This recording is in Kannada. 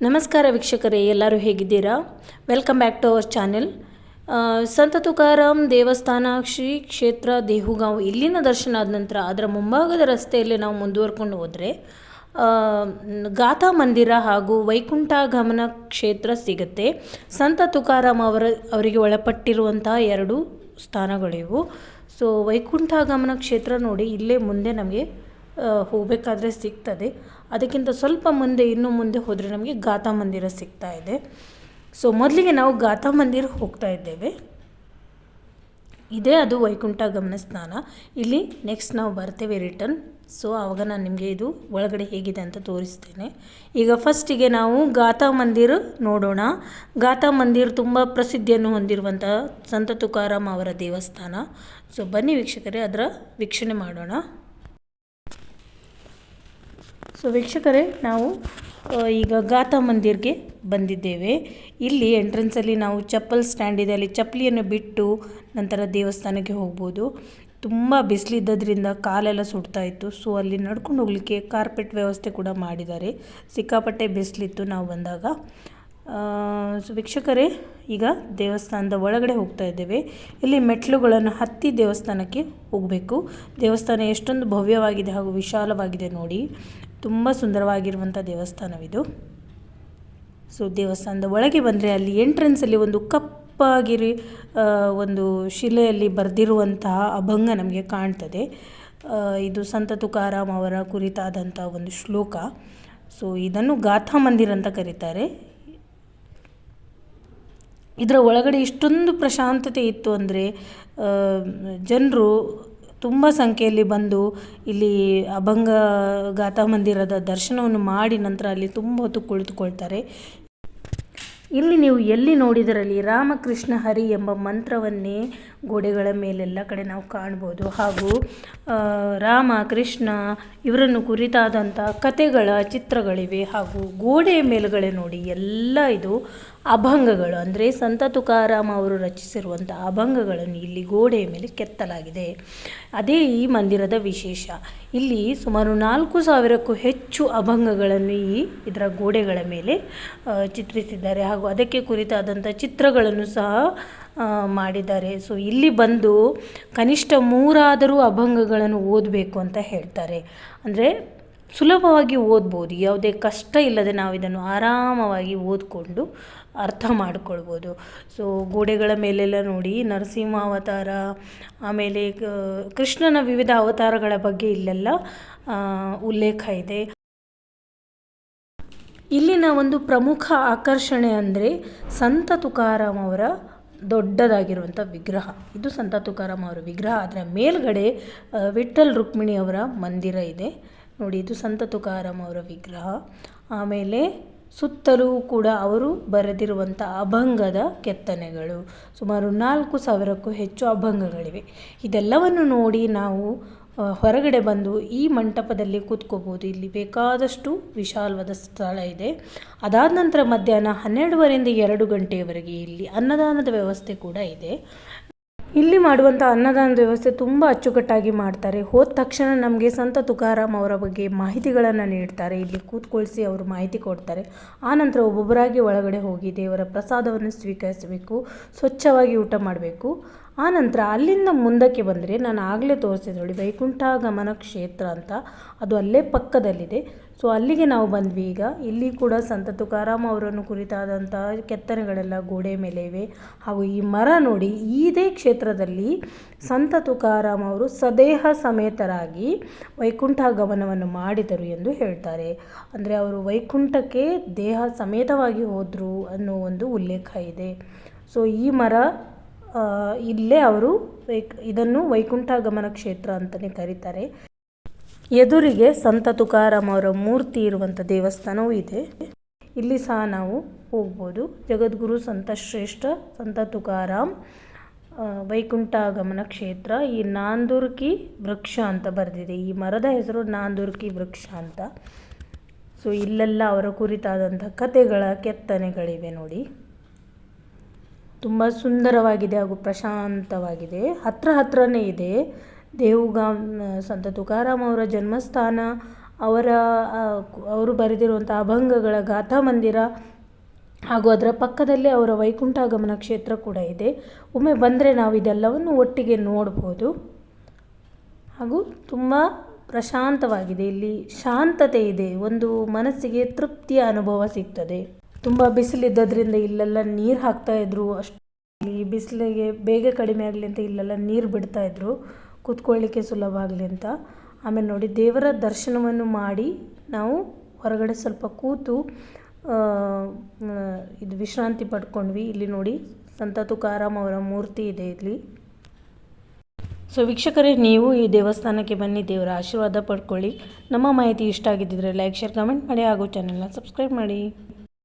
ನಮಸ್ಕಾರ ವೀಕ್ಷಕರೇ, ಎಲ್ಲರೂ ಹೇಗಿದ್ದೀರಾ? Welcome back to our channel. ಸಂತ ತುಕಾರಾಮ್ ದೇವಸ್ಥಾನ ಶ್ರೀ ಕ್ಷೇತ್ರ ದೇಹುಗಾಂವ್ ಇಲ್ಲಿನ ದರ್ಶನ ಆದ ನಂತರ ಅದರ ಮುಂಭಾಗದ ರಸ್ತೆಯಲ್ಲಿ ನಾವು ಮುಂದುವರ್ಕೊಂಡು ಹೋದರೆ ಗಾಥಾ ಮಂದಿರ ಹಾಗೂ ವೈಕುಂಠಾಗಮನ ಕ್ಷೇತ್ರ ಸಿಗುತ್ತೆ. ಸಂತ ತುಕಾರಾಮ್ ಅವರಿಗೆ ಒಳಪಟ್ಟಿರುವಂತಹ ಎರಡು ಸ್ಥಾನಗಳಿವು. ಸೊ ವೈಕುಂಠಾಗಮನ ಕ್ಷೇತ್ರ ನೋಡಿ ಇಲ್ಲೇ ಮುಂದೆ ನಮಗೆ ಹೋಗಬೇಕಾದ್ರೆ ಸಿಗ್ತದೆ. ಅದಕ್ಕಿಂತ ಸ್ವಲ್ಪ ಮುಂದೆ ಇನ್ನೂ ಮುಂದೆ ಹೋದರೆ ನಮಗೆ ಗಾಥಾ ಮಂದಿರ ಸಿಗ್ತಾ ಇದೆ. ಸೊ ಮೊದಲಿಗೆ ನಾವು ಗಾಥಾ ಮಂದಿರ ಹೋಗ್ತಾ ಇದ್ದೇವೆ. ಇದೇ ಅದು ವೈಕುಂಠಾಗಮನ ಸ್ನಾನ. ಇಲ್ಲಿ ನೆಕ್ಸ್ಟ್ ನಾವು ಬರ್ತೇವೆ ರಿಟರ್ನ್. ಸೊ ಆವಾಗ ನಾನು ನಿಮಗೆ ಇದು ಒಳಗಡೆ ಹೇಗಿದೆ ಅಂತ ತೋರಿಸ್ತೇನೆ. ಈಗ ಫಸ್ಟಿಗೆ ನಾವು ಗಾಥಾ ಮಂದಿರ ನೋಡೋಣ. ಗಾಥಾ ಮಂದಿರ ತುಂಬ ಪ್ರಸಿದ್ಧಿಯನ್ನು ಹೊಂದಿರುವಂಥ ಸಂತ ತುಕಾರಾಮ್ ಅವರ ದೇವಸ್ಥಾನ. ಸೊ ಬನ್ನಿ ವೀಕ್ಷಕರೇ, ಅದರ ವೀಕ್ಷಣೆ ಮಾಡೋಣ. ಸೊ ವೀಕ್ಷಕರೇ, ನಾವು ಈಗ ಗಾಥಾ ಮಂದಿರ್ಗೆ ಬಂದಿದ್ದೇವೆ. ಇಲ್ಲಿ ಎಂಟ್ರೆನ್ಸಲ್ಲಿ ನಾವು ಚಪ್ಪಲ್ ಸ್ಟ್ಯಾಂಡ್ ಇದೆ, ಅಲ್ಲಿ ಚಪ್ಪಲಿಯನ್ನು ಬಿಟ್ಟು ನಂತರ ದೇವಸ್ಥಾನಕ್ಕೆ ಹೋಗ್ಬೋದು. ತುಂಬ ಬಿಸಿಲಿದ್ದರಿಂದ ಕಾಲೆಲ್ಲ ಸುಡ್ತಾ ಇತ್ತು. ಸೊ ಅಲ್ಲಿ ನಡ್ಕೊಂಡು ಹೋಗಲಿಕ್ಕೆ ಕಾರ್ಪೆಟ್ ವ್ಯವಸ್ಥೆ ಕೂಡ ಮಾಡಿದ್ದಾರೆ. ಸಿಕ್ಕಾಪಟ್ಟೆ ಬಿಸಿಲಿತ್ತು ನಾವು ಬಂದಾಗ. ಸೊ ವೀಕ್ಷಕರೇ, ಈಗ ದೇವಸ್ಥಾನದ ಒಳಗಡೆ ಹೋಗ್ತಾ ಇದ್ದೇವೆ. ಇಲ್ಲಿ ಮೆಟ್ಲುಗಳನ್ನು ಹತ್ತಿ ದೇವಸ್ಥಾನಕ್ಕೆ ಹೋಗಬೇಕು. ದೇವಸ್ಥಾನ ಎಷ್ಟೊಂದು ಭವ್ಯವಾಗಿದೆ ಹಾಗೂ ವಿಶಾಲವಾಗಿದೆ ನೋಡಿ. ತುಂಬ ಸುಂದರವಾಗಿರುವಂಥ ದೇವಸ್ಥಾನವಿದು. ಸೊ ದೇವಸ್ಥಾನದ ಒಳಗೆ ಬಂದರೆ ಅಲ್ಲಿ ಎಂಟ್ರೆನ್ಸಲ್ಲಿ ಒಂದು ಕಪ್ಪಾಗಿರಿ ಒಂದು ಶಿಲೆಯಲ್ಲಿ ಬರೆದಿರುವಂತಹ ಅಭಂಗ ನಮಗೆ ಕಾಣ್ತದೆ. ಇದು ಸಂತ ತುಕಾರಾಮ್ ಅವರ ಕುರಿತಾದಂಥ ಒಂದು ಶ್ಲೋಕ. ಸೊ ಇದನ್ನು ಗಾಥಾ ಮಂದಿರ ಅಂತ ಕರೀತಾರೆ. ಇದರ ಒಳಗಡೆ ಇಷ್ಟೊಂದು ಪ್ರಶಾಂತತೆ ಇತ್ತು ಅಂದರೆ ಜನರು ತುಂಬ ಸಂಖ್ಯೆಯಲ್ಲಿ ಬಂದು ಇಲ್ಲಿ ಅಭಂಗ ಗಾಥಾ ಮಂದಿರದ ದರ್ಶನವನ್ನು ಮಾಡಿ ನಂತರ ಅಲ್ಲಿ ತುಂಬ ಹೊತ್ತು ಕುಳಿತುಕೊಳ್ತಾರೆ. ಇಲ್ಲಿ ನೀವು ಎಲ್ಲಿ ನೋಡಿದರಲ್ಲಿ ರಾಮಕೃಷ್ಣ ಹರಿ ಎಂಬ ಮಂತ್ರವನ್ನೇ ಗೋಡೆಗಳ ಮೇಲೆಲ್ಲ ಕಡೆ ನಾವು ಕಾಣ್ಬೋದು. ಹಾಗೂ ರಾಮ ಕೃಷ್ಣ ಇವರನ್ನು ಕುರಿತಾದಂಥ ಕತೆಗಳ ಚಿತ್ರಗಳಿವೆ. ಹಾಗೂ ಗೋಡೆಯ ಮೇಲುಗಡೆ ನೋಡಿ ಎಲ್ಲ ಇದು ಅಭಂಗಗಳು, ಅಂದರೆ ಸಂತ ತುಕಾರಾಮ್ ಅವರು ರಚಿಸಿರುವಂಥ ಅಭಂಗಗಳನ್ನು ಇಲ್ಲಿ ಗೋಡೆಯ ಮೇಲೆ ಕೆತ್ತಲಾಗಿದೆ. ಅದೇ ಈ ಮಂದಿರದ ವಿಶೇಷ. ಇಲ್ಲಿ ಸುಮಾರು 4,000ಕ್ಕೂ ಹೆಚ್ಚು ಅಭಂಗಗಳನ್ನು ಇದರ ಗೋಡೆಗಳ ಮೇಲೆ ಚಿತ್ರಿಸಿದ್ದಾರೆ. ಹಾಗೂ ಅದಕ್ಕೆ ಕುರಿತಾದಂಥ ಚಿತ್ರಗಳನ್ನು ಸಹ ಮಾಡಿದ್ದಾರೆ. ಸೊ ಇಲ್ಲಿ ಬಂದು ಕನಿಷ್ಠ 3 ಅಭಂಗಗಳನ್ನು ಓದಬೇಕು ಅಂತ ಹೇಳ್ತಾರೆ. ಅಂದರೆ ಸುಲಭವಾಗಿ ಓದ್ಬೋದು, ಯಾವುದೇ ಕಷ್ಟ ಇಲ್ಲದೆ ನಾವು ಇದನ್ನು ಆರಾಮವಾಗಿ ಓದಿಕೊಂಡು ಅರ್ಥ ಮಾಡಿಕೊಳ್ಬೋದು. ಸೊ ಗೋಡೆಗಳ ಮೇಲೆಲ್ಲ ನೋಡಿ ನರಸಿಂಹ ಅವತಾರ, ಆಮೇಲೆ ಕೃಷ್ಣನ ವಿವಿಧ ಅವತಾರಗಳ ಬಗ್ಗೆ ಇಲ್ಲೆಲ್ಲ ಉಲ್ಲೇಖ ಇದೆ. ಇಲ್ಲಿನ ಒಂದು ಪ್ರಮುಖ ಆಕರ್ಷಣೆ ಅಂದರೆ ಸಂತ ತುಕಾರಾಮ್ ಅವರ ದೊಡ್ಡದಾಗಿರುವಂಥ ವಿಗ್ರಹ. ಇದು ಸಂತ ತುಕಾರಾಮ್ ಅವರ ವಿಗ್ರಹ. ಅದರ ಮೇಲ್ಗಡೆ ವಿಠ್ಠಲ್ ರುಕ್ಮಿಣಿ ಅವರ ಮಂದಿರ ಇದೆ ನೋಡಿ. ಇದು ಸಂತ ತುಕಾರಾಮ್ ಅವರ ವಿಗ್ರಹ. ಆಮೇಲೆ ಸುತ್ತಲೂ ಕೂಡ ಅವರು ಬರೆದಿರುವಂಥ ಅಭಂಗದ ಕೆತ್ತನೆಗಳು, ಸುಮಾರು 4,000ಕ್ಕೂ ಹೆಚ್ಚು ಅಭಂಗಗಳಿವೆ. ಇದೆಲ್ಲವನ್ನು ನೋಡಿ ನಾವು ಹೊರಗಡೆ ಬಂದು ಈ ಮಂಟಪದಲ್ಲಿ ಕೂತ್ಕೋಬೋದು. ಇಲ್ಲಿ ಬೇಕಾದಷ್ಟು ವಿಶಾಲವಾದ ಸ್ಥಳ ಇದೆ. ಅದಾದ ನಂತರ ಮಧ್ಯಾಹ್ನ 12:30ರಿಂದ 2 ಗಂಟೆಯವರೆಗೆ ಇಲ್ಲಿ ಅನ್ನದಾನದ ವ್ಯವಸ್ಥೆ ಕೂಡ ಇದೆ. ಇಲ್ಲಿ ಮಾಡುವಂಥ ಅನ್ನದಾನದ ವ್ಯವಸ್ಥೆ ತುಂಬ ಅಚ್ಚುಕಟ್ಟಾಗಿ ಮಾಡ್ತಾರೆ. ಹೋದ ತಕ್ಷಣ ನಮಗೆ ಸಂತ ತುಕಾರಾಮ್ ಅವರ ಬಗ್ಗೆ ಮಾಹಿತಿಗಳನ್ನು ನೀಡ್ತಾರೆ. ಇಲ್ಲಿ ಕೂತ್ಕೊಳಿಸಿ ಅವರು ಮಾಹಿತಿ ಕೊಡ್ತಾರೆ. ಆನಂತರ ಒಬ್ಬೊಬ್ಬರಾಗಿ ಒಳಗಡೆ ಹೋಗಿ ದೇವರ ಪ್ರಸಾದವನ್ನು ಸ್ವೀಕರಿಸಬೇಕು, ಸ್ವಚ್ಛವಾಗಿ ಊಟ ಮಾಡಬೇಕು. ಆನಂತರ ಅಲ್ಲಿಂದ ಮುಂದಕ್ಕೆ ಬಂದರೆ ನಾನು ಆಗಲೇ ತೋರಿಸಿದೆ ನೋಡಿ ವೈಕುಂಠಾಗಮನ ಕ್ಷೇತ್ರ ಅಂತ, ಅದು ಅಲ್ಲೇ ಪಕ್ಕದಲ್ಲಿದೆ. ಸೊ ಅಲ್ಲಿಗೆ ನಾವು ಬಂದ್ವಿ. ಈಗ ಇಲ್ಲಿ ಕೂಡ ಸಂತ ತುಕಾರಾಮ್ ಅವರನ್ನು ಕುರಿತಾದಂಥ ಕೆತ್ತನೆಗಳೆಲ್ಲ ಗೋಡೆ ಮೇಲೆ ಇವೆ. ಹಾಗೂ ಈ ಮರ ನೋಡಿ, ಇದೇ ಕ್ಷೇತ್ರದಲ್ಲಿ ಸಂತ ತುಕಾರಾಮ್ ಅವರು ಸದೇಹ ಸಮೇತರಾಗಿ ವೈಕುಂಠಾಗಮನವನ್ನು ಮಾಡಿದರು ಎಂದು ಹೇಳ್ತಾರೆ. ಅಂದರೆ ಅವರು ವೈಕುಂಠಕ್ಕೆ ದೇಹ ಸಮೇತವಾಗಿ ಹೋದರು ಅನ್ನೋ ಒಂದು ಉಲ್ಲೇಖ ಇದೆ. ಸೊ ಈ ಮರ ಇಲ್ಲೇ ಅವರು ಇದನ್ನು ವೈಕುಂಠಾಗಮನ ಕ್ಷೇತ್ರ ಅಂತಲೇ ಕರೀತಾರೆ. ಎದುರಿಗೆ ಸಂತ ತುಕಾರಾಮ್ ಅವರ ಮೂರ್ತಿ ಇರುವಂಥ ದೇವಸ್ಥಾನವೂ ಇದೆ. ಇಲ್ಲಿ ಸಹ ನಾವು ಹೋಗ್ಬೋದು. ಜಗದ್ಗುರು ಸಂತ ಶ್ರೇಷ್ಠ ಸಂತ ತುಕಾರಾಮ್ ವೈಕುಂಠಾಗಮನ ಕ್ಷೇತ್ರ. ಈ ನಾಂದುರ್ಕಿ ವೃಕ್ಷ ಅಂತ ಬರೆದಿದೆ. ಈ ಮರದ ಹೆಸರು ನಾಂದುರ್ಕಿ ವೃಕ್ಷ ಅಂತ. ಸೊ ಇಲ್ಲೆಲ್ಲ ಅವರ ಕುರಿತಾದಂಥ ಕತೆಗಳ ಕೆತ್ತನೆಗಳಿವೆ ನೋಡಿ. ತುಂಬ ಸುಂದರವಾಗಿದೆ ಹಾಗೂ ಪ್ರಶಾಂತವಾಗಿದೆ. ಹತ್ರನೇ ಇದೆ ದೇಹುಗಾಂವ್. ಸಂತ ತುಕಾರಾಮ್ ಅವರ ಜನ್ಮಸ್ಥಾನ ಅವರು ಬರೆದಿರುವಂಥ ಅಭಂಗಗಳ ಗಾಥಾ ಮಂದಿರ ಹಾಗೂ ಅದರ ಪಕ್ಕದಲ್ಲೇ ಅವರ ವೈಕುಂಠಾಗಮನ ಕ್ಷೇತ್ರ ಕೂಡ ಇದೆ. ಒಮ್ಮೆ ಬಂದರೆ ನಾವು ಇದೆಲ್ಲವನ್ನು ಒಟ್ಟಿಗೆ ನೋಡ್ಬೋದು. ಹಾಗೂ ತುಂಬ ಪ್ರಶಾಂತವಾಗಿದೆ, ಇಲ್ಲಿ ಶಾಂತತೆ ಇದೆ, ಒಂದು ಮನಸ್ಸಿಗೆ ತೃಪ್ತಿಯ ಅನುಭವ ಸಿಗ್ತದೆ. ತುಂಬ ಬಿಸಿಲಿದ್ದದ್ರಿಂದ ಇಲ್ಲೆಲ್ಲ ನೀರು ಹಾಕ್ತಾಯಿದ್ರು, ಅಷ್ಟು ಈ ಬಿಸಿಲಿಗೆ ಬೇಗ ಕಡಿಮೆ ಆಗಲಿ ಅಂತ ಇಲ್ಲೆಲ್ಲ ನೀರು ಬಿಡ್ತಾಯಿದ್ರು ಕೂತ್ಕೊಳ್ಳಿಕ್ಕೆ ಸುಲಭ ಆಗಲಿ ಅಂತ. ಆಮೇಲೆ ನೋಡಿ, ದೇವರ ದರ್ಶನವನ್ನು ಮಾಡಿ ನಾವು ಹೊರಗಡೆ ಸ್ವಲ್ಪ ಕೂತು ಇದು ವಿಶ್ರಾಂತಿ ಪಡ್ಕೊಂಡ್ವಿ. ಇಲ್ಲಿ ನೋಡಿ, ಸಂತ ತುಕಾರಾಮ್ ಅವರ ಮೂರ್ತಿ ಇದೆ ಇಲ್ಲಿ. ಸೊ ವೀಕ್ಷಕರೇ, ನೀವು ಈ ದೇವಸ್ಥಾನಕ್ಕೆ ಬನ್ನಿ, ದೇವರ ಆಶೀರ್ವಾದ ಪಡ್ಕೊಳ್ಳಿ. ನಮ್ಮ ಮಾಹಿತಿ ಇಷ್ಟ ಆಗಿದ್ದರೆ ಲೈಕ್, ಶೇರ್, ಕಮೆಂಟ್ ಮಾಡಿ ಹಾಗೂ ಚಾನೆಲ್ನ ಸಬ್ಸ್ಕ್ರೈಬ್ ಮಾಡಿ.